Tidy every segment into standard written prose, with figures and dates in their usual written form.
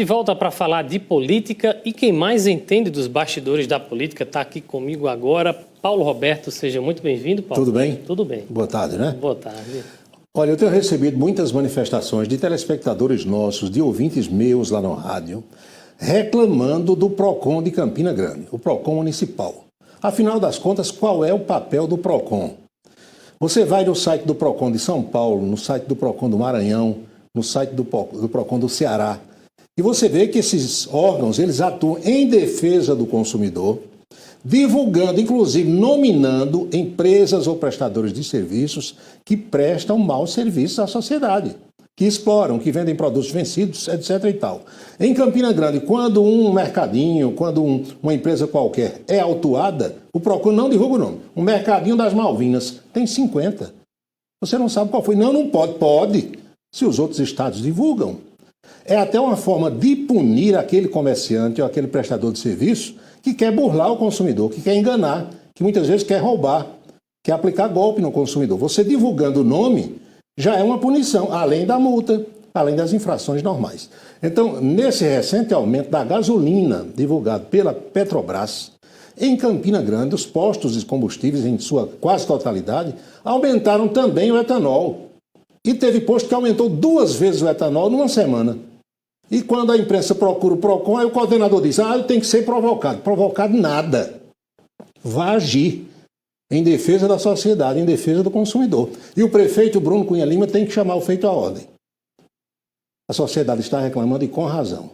De volta para falar de política e quem mais entende dos bastidores da política está aqui comigo agora. Paulo Roberto, seja muito bem-vindo, Paulo. Tudo bem? Tudo bem. Boa tarde, né? Boa tarde. Olha, eu tenho recebido muitas manifestações de telespectadores nossos, de ouvintes meus lá no rádio, reclamando do PROCON de Campina Grande, o PROCON municipal. Afinal das contas, qual é o papel do PROCON? Você vai no site do PROCON de São Paulo, no site do PROCON do Maranhão, no site do PROCON do Ceará, e você vê que esses órgãos, eles atuam em defesa do consumidor, divulgando, inclusive nominando empresas ou prestadores de serviços que prestam maus serviços à sociedade, que exploram, que vendem produtos vencidos, etc. e tal. Em Campina Grande, quando um mercadinho, quando uma empresa qualquer é autuada, o PROCON não divulga o nome. O Mercadinho das Malvinas tem 50. Você não sabe qual foi. Não pode. Pode, se os outros estados divulgam. É até uma forma de punir aquele comerciante ou aquele prestador de serviço que quer burlar o consumidor, que quer enganar, que muitas vezes quer roubar, quer aplicar golpe no consumidor. Você divulgando o nome já é uma punição, além da multa, além das infrações normais. Então, nesse recente aumento da gasolina divulgado pela Petrobras, em Campina Grande, os postos de combustíveis, em sua quase totalidade, aumentaram também o etanol. E teve posto que aumentou 2 vezes o etanol numa semana. E quando a imprensa procura o PROCON, aí o coordenador diz, tem que ser provocado. Provocado nada. Vai agir em defesa da sociedade, em defesa do consumidor. E o prefeito Bruno Cunha Lima tem que chamar o feito à ordem. A sociedade está reclamando e com razão.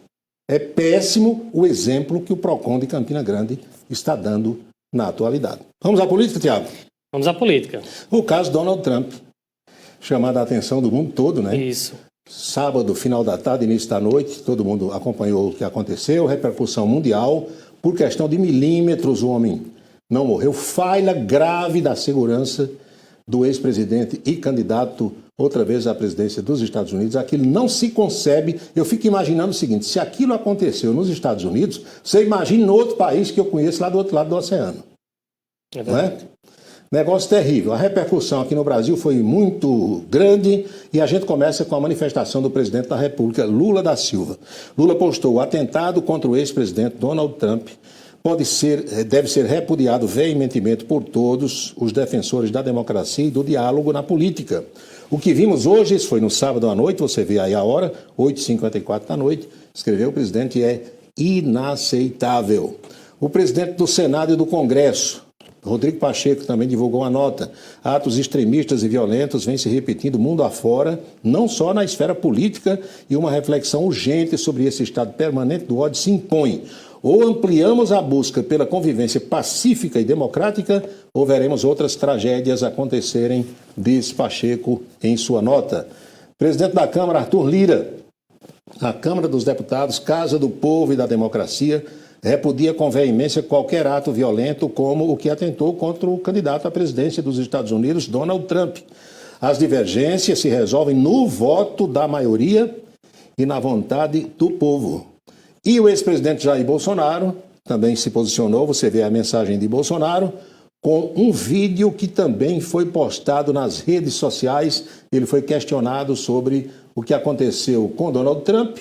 É péssimo o exemplo que o PROCON de Campina Grande está dando na atualidade. Vamos à política, Tiago? Vamos à política. O caso Donald Trump. Chamada a atenção do mundo todo, né? Isso. Sábado, final da tarde, início da noite, todo mundo acompanhou o que aconteceu, repercussão mundial, por questão de milímetros o homem não morreu. Falha grave da segurança do ex-presidente e candidato outra vez à presidência dos Estados Unidos. Aquilo não se concebe. Eu fico imaginando o seguinte, se aquilo aconteceu nos Estados Unidos, você imagina em outro país que eu conheço lá do outro lado do oceano. É verdade. Não é? Negócio terrível. A repercussão aqui no Brasil foi muito grande e a gente começa com a manifestação do presidente da República, Lula da Silva. Lula postou: o atentado contra o ex-presidente Donald Trump deve ser repudiado veementemente por todos os defensores da democracia e do diálogo na política. O que vimos hoje, isso foi no sábado à noite, você vê aí a hora, 8h54 da noite, escreveu o presidente, é inaceitável. O presidente do Senado e do Congresso, Rodrigo Pacheco, também divulgou uma nota. Atos extremistas e violentos vêm se repetindo mundo afora, não só na esfera política, e uma reflexão urgente sobre esse estado permanente do ódio se impõe. Ou ampliamos a busca pela convivência pacífica e democrática, ou veremos outras tragédias acontecerem, diz Pacheco em sua nota. Presidente da Câmara, Arthur Lira, a Câmara dos Deputados, Casa do Povo e da Democracia, repudia com veemência qualquer ato violento como o que atentou contra o candidato à presidência dos Estados Unidos, Donald Trump. As divergências se resolvem no voto da maioria e na vontade do povo. E o ex-presidente Jair Bolsonaro também se posicionou, você vê a mensagem de Bolsonaro, com um vídeo que também foi postado nas redes sociais. Ele foi questionado sobre o que aconteceu com Donald Trump,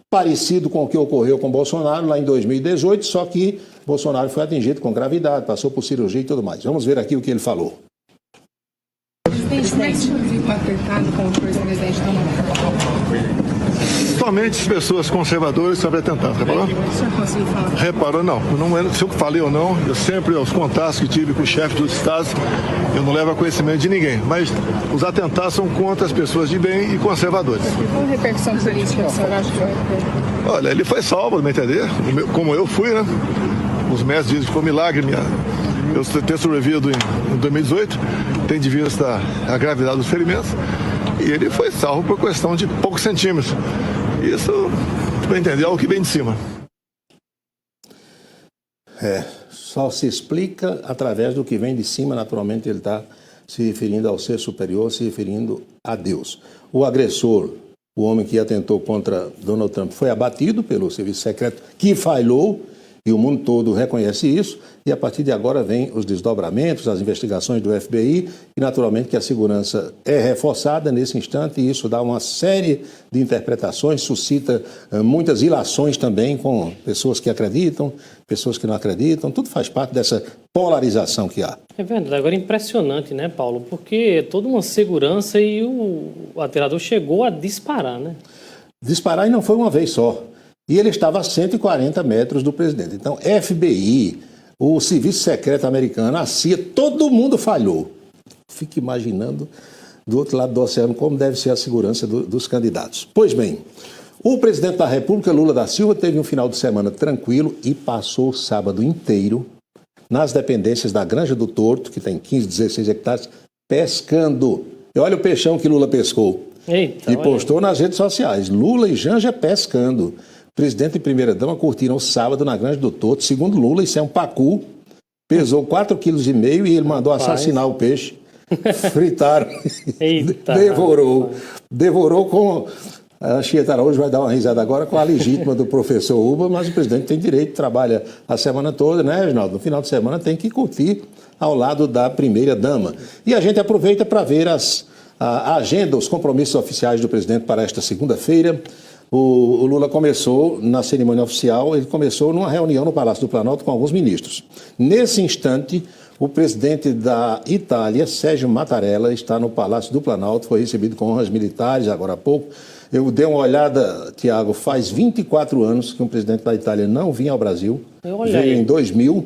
parecido com o que ocorreu com Bolsonaro lá em 2018, só que Bolsonaro foi atingido com gravidade, passou por cirurgia e tudo mais. Vamos ver aqui o que ele falou. Presidente, o atentado contra o ex-presidente Donald Trump. Somente pessoas conservadoras sobre atentado, reparou? O senhor conseguiu falar? Reparou, não. Se eu falei ou não, eu sempre, aos contatos que tive com o chefe dos estados, eu não levo a conhecimento de ninguém. Mas os atentados são contra as pessoas de bem e conservadores. E qual a repercussão política que o senhor acha que vai ter? Olha, ele foi salvo, não entender? Como eu fui, né? Os médicos dizem que foi um milagre. Eu tenho sobrevivido em 2018, tem de vista a gravidade dos ferimentos, e ele foi salvo por questão de poucos centímetros. Isso, para entender, é o que vem de cima. Só se explica através do que vem de cima. Naturalmente ele está se referindo ao ser superior, se referindo a Deus. O agressor, o homem que atentou contra Donald Trump, foi abatido pelo serviço secreto, que falhou, e o mundo todo reconhece isso, e a partir de agora vem os desdobramentos, as investigações do FBI, e naturalmente que a segurança é reforçada nesse instante, e isso dá uma série de interpretações, suscita muitas ilações também com pessoas que acreditam, pessoas que não acreditam, tudo faz parte dessa polarização que há. É verdade, agora é impressionante, né, Paulo? Porque é toda uma segurança e o atirador chegou a disparar, né? Disparar e não foi uma vez só. E ele estava a 140 metros do presidente. Então, FBI, o Serviço Secreto americano, a CIA, todo mundo falhou. Fique imaginando do outro lado do oceano como deve ser a segurança dos candidatos. Pois bem, o presidente da República, Lula da Silva, teve um final de semana tranquilo e passou o sábado inteiro nas dependências da Granja do Torto, que tem 15, 16 hectares, pescando. E olha o peixão que Lula pescou. Eita, e postou nas redes sociais. Lula e Janja pescando. Presidente e primeira-dama curtiram o sábado na Granja do Torto. Segundo Lula, isso é um pacu. Pesou 4,5 kg e ele mandou assassinar o peixe. Fritaram. Eita, Devorou com... A Chieta Araújo vai dar uma risada agora com a legítima do professor Uba, mas o presidente tem direito, trabalha a semana toda, né, Reginaldo? No final de semana tem que curtir ao lado da primeira-dama. E a gente aproveita para ver a agenda, os compromissos oficiais do presidente para esta segunda-feira. O Lula começou na cerimônia oficial, ele começou numa reunião no Palácio do Planalto com alguns ministros. Nesse instante, o presidente da Itália, Sérgio Mattarella, está no Palácio do Planalto, foi recebido com honras militares agora há pouco. Eu dei uma olhada, Tiago, faz 24 anos que um presidente da Itália não vinha ao Brasil, veio em 2000,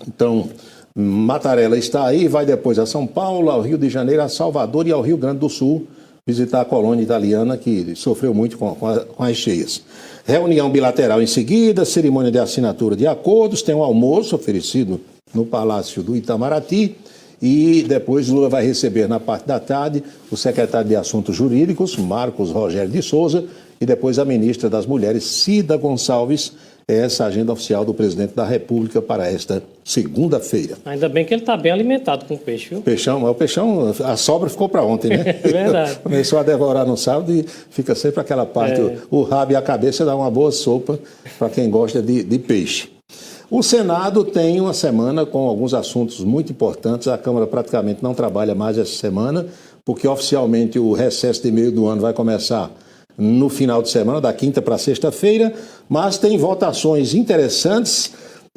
Então, Mattarella está aí, vai depois a São Paulo, ao Rio de Janeiro, a Salvador e ao Rio Grande do Sul, visitar a colônia italiana que sofreu muito com as cheias. Reunião bilateral em seguida, cerimônia de assinatura de acordos, tem um almoço oferecido no Palácio do Itamaraty e depois Lula vai receber na parte da tarde o secretário de Assuntos Jurídicos, Marcos Rogério de Souza, e depois a ministra das Mulheres, Cida Gonçalves. Essa agenda oficial do presidente da República para esta segunda-feira. Ainda bem que ele está bem alimentado com peixe, viu? O peixão, a sobra ficou para ontem, né? É verdade. Começou a devorar no sábado e fica sempre aquela parte, o rabo e a cabeça dá uma boa sopa para quem gosta de peixe. O Senado tem uma semana com alguns assuntos muito importantes. A Câmara praticamente não trabalha mais essa semana, porque oficialmente o recesso de meio do ano vai começar no final de semana, da quinta para sexta-feira, mas tem votações interessantes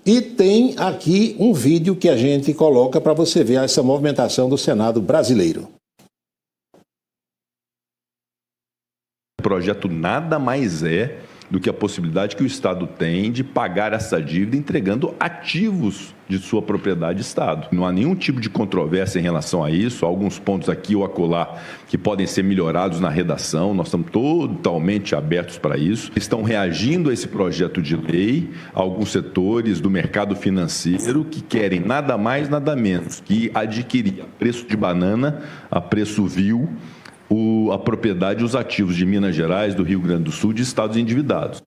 e tem aqui um vídeo que a gente coloca para você ver essa movimentação do Senado brasileiro. O projeto nada mais é do que a possibilidade que o Estado tem de pagar essa dívida entregando ativos de sua propriedade Estado. Não há nenhum tipo de controvérsia em relação a isso, há alguns pontos aqui ou acolá que podem ser melhorados na redação, nós estamos totalmente abertos para isso. Estão reagindo a esse projeto de lei alguns setores do mercado financeiro que querem nada mais, nada menos que adquirir a preço de banana, a preço vil, a propriedade e os ativos de Minas Gerais, do Rio Grande do Sul, de estados endividados.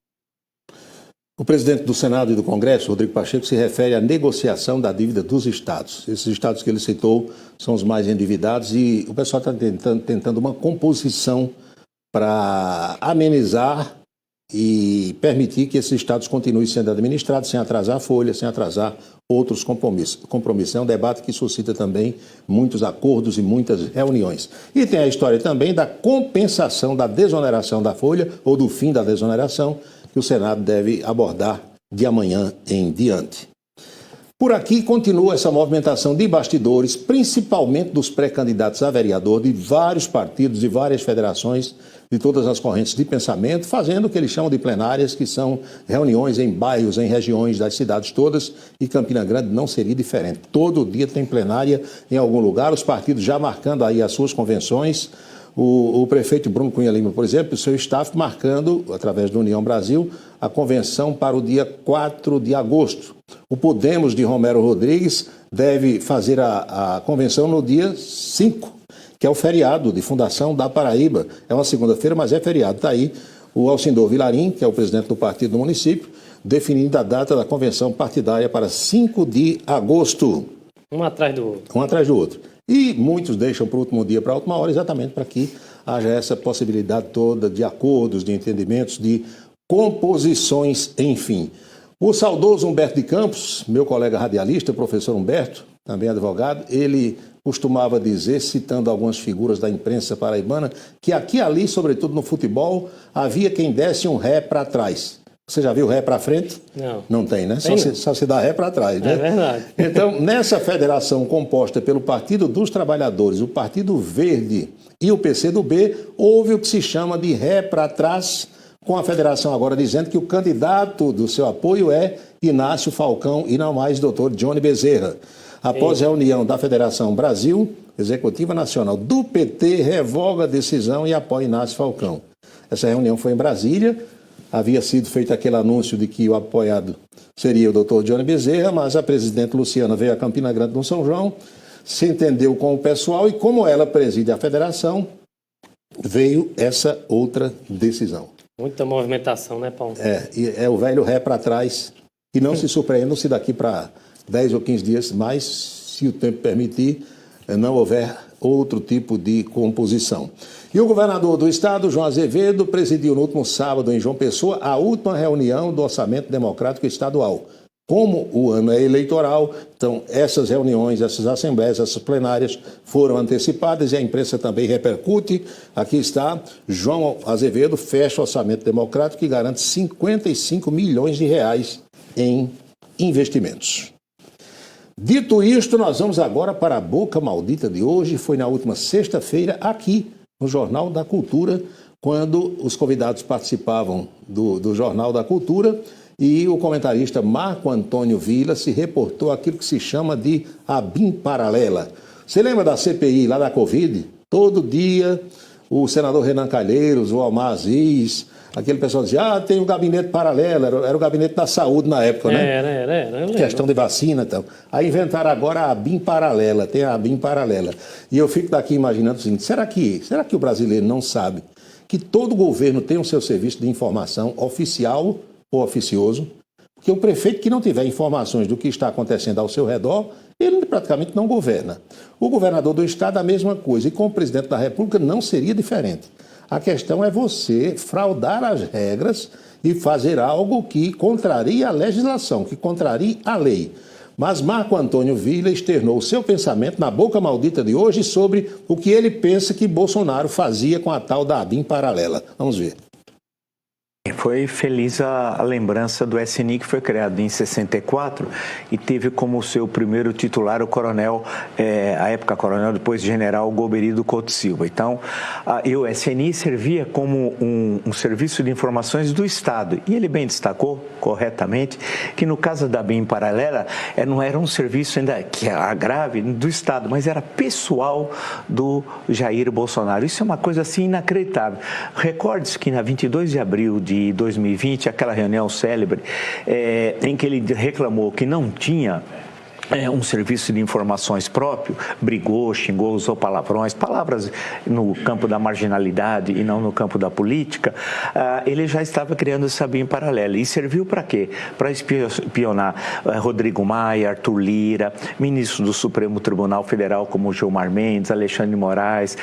O presidente do Senado e do Congresso, Rodrigo Pacheco, se refere à negociação da dívida dos estados. Esses estados que ele citou são os mais endividados e o pessoal está tentando uma composição para amenizar e permitir que esses estados continuem sendo administrados sem atrasar a folha, sem atrasar outros compromissos. É um debate que suscita também muitos acordos e muitas reuniões. E tem a história também da compensação da desoneração da folha ou do fim da desoneração que o Senado deve abordar de amanhã em diante. Por aqui continua essa movimentação de bastidores, principalmente dos pré-candidatos a vereador de vários partidos e várias federações de todas as correntes de pensamento, fazendo o que eles chamam de plenárias, que são reuniões em bairros, em regiões das cidades todas, e Campina Grande não seria diferente. Todo dia tem plenária em algum lugar, os partidos já marcando aí as suas convenções. O prefeito Bruno Cunha Lima, por exemplo, o seu staff marcando, através do União Brasil, a convenção para o dia 4 de agosto. O Podemos de Romero Rodrigues deve fazer a convenção no dia 5, que é o feriado de fundação da Paraíba. É uma segunda-feira, mas é feriado. Está aí o Alcindor Vilarim, que é o presidente do partido do município, definindo a data da convenção partidária para 5 de agosto. Um atrás do outro. Um atrás do outro. E muitos deixam para o último dia, para a última hora, exatamente para que haja essa possibilidade toda de acordos, de entendimentos, de composições, enfim. O saudoso Humberto de Campos, meu colega radialista, professor Humberto, também advogado, ele costumava dizer, citando algumas figuras da imprensa paraibana, que aqui e ali, sobretudo no futebol, havia quem desse um ré para trás. Você já viu ré para frente? Não. Não tem, né? Só se dá ré para trás, né? É verdade. Então, nessa federação composta pelo Partido dos Trabalhadores, o Partido Verde e o PCdoB, houve o que se chama de ré para trás, com a federação agora dizendo que o candidato do seu apoio é Inácio Falcão e não mais Dr. Johnny Bezerra. Após reunião da Federação Brasil, Executiva Nacional do PT revoga a decisão e apoia Inácio Falcão. Essa reunião foi em Brasília, havia sido feito aquele anúncio de que o apoiado seria o Dr. Johnny Bezerra, mas a presidente Luciana veio a Campina Grande no São João, se entendeu com o pessoal e como ela preside a federação, veio essa outra decisão. Muita movimentação, né, Paulo? É o velho ré para trás. E não se surpreendam se daqui para 10 ou 15 dias mais, se o tempo permitir, não houver outro tipo de composição. E o governador do estado, João Azevedo, presidiu no último sábado em João Pessoa a última reunião do Orçamento Democrático Estadual. Como o ano é eleitoral, então essas reuniões, essas assembleias, essas plenárias foram antecipadas e a imprensa também repercute. Aqui está, João Azevedo fecha o Orçamento Democrático e garante 55 milhões de reais em investimentos. Dito isto, nós vamos agora para a boca maldita de hoje. Foi na última sexta-feira, aqui no Jornal da Cultura, quando os convidados participavam do Jornal da Cultura e o comentarista Marco Antônio Villa se reportou aquilo que se chama de ABIN paralela. Você lembra da CPI lá da Covid? Todo dia o senador Renan Calheiros, o Almar Aziz, aquele pessoal dizia, tem um gabinete paralelo, era o gabinete da saúde na época, né? Era. Questão de vacina e tal. Aí inventaram agora a ABIN paralela, tem a ABIN paralela. E eu fico daqui imaginando o seguinte, será que o brasileiro não sabe que todo governo tem o seu serviço de informação oficial ou oficioso? Porque o prefeito que não tiver informações do que está acontecendo ao seu redor, ele praticamente não governa. O governador do estado, a mesma coisa. E com o presidente da República não seria diferente. A questão é você fraudar as regras e fazer algo que contrarie a legislação, que contrarie a lei. Mas Marco Antônio Villa externou o seu pensamento na boca maldita de hoje sobre o que ele pensa que Bolsonaro fazia com a tal da ABIN paralela. Vamos ver. Foi feliz a lembrança do SNI, que foi criado em 64 e teve como seu primeiro titular o coronel, à época coronel, depois general Golbery Couto Silva. Então, o SNI servia como um serviço de informações do Estado. E ele bem destacou, corretamente, que no caso da ABIN paralela, não era um serviço ainda que era grave do Estado, mas era pessoal do Jair Bolsonaro. Isso é uma coisa assim inacreditável. Recorde-se que na 22 de abril de 2020, aquela reunião célebre, em que ele reclamou que não tinha um serviço de informações próprio, brigou, xingou, usou palavrões, palavras no campo da marginalidade e não no campo da política, ele já estava criando essa ABIN paralela. E serviu para quê? Para espionar Rodrigo Maia, Arthur Lira, ministros do Supremo Tribunal Federal como Gilmar Mendes, Alexandre de Moraes,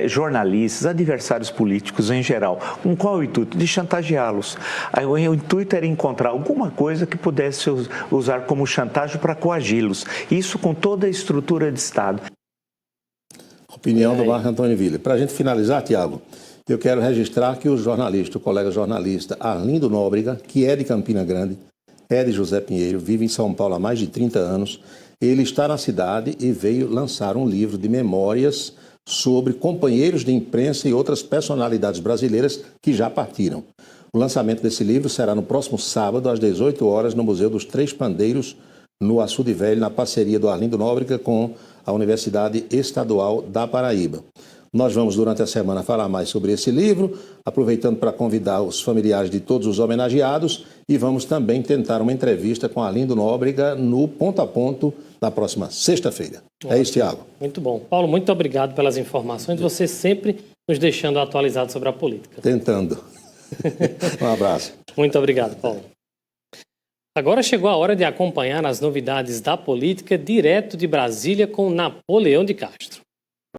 jornalistas, adversários políticos em geral. Com qual o intuito? De chantageá-los. O intuito era encontrar alguma coisa que pudesse usar como chantagem para coagi-los. Isso com toda a estrutura de Estado. Opinião do Marco Antônio Villa. Para a gente finalizar, Tiago, eu quero registrar que o colega jornalista Arlindo Nóbrega, que é de Campina Grande, é de José Pinheiro, vive em São Paulo há mais de 30 anos, ele está na cidade e veio lançar um livro de memórias sobre companheiros de imprensa e outras personalidades brasileiras que já partiram. O lançamento desse livro será no próximo sábado, às 18 horas, no Museu dos Três Pandeiros, no Açude Velho, na parceria do Arlindo Nóbrega com a Universidade Estadual da Paraíba. Nós vamos, durante a semana, falar mais sobre esse livro, aproveitando para convidar os familiares de todos os homenageados e vamos também tentar uma entrevista com Arlindo Nóbrega no Ponto a Ponto da próxima sexta-feira. É isso, Tiago. Muito bom. Paulo, muito obrigado pelas informações. Você sempre nos deixando atualizados sobre a política. Tentando. Um abraço. Muito obrigado, Paulo. Agora chegou a hora de acompanhar as novidades da política direto de Brasília com Napoleão de Castro.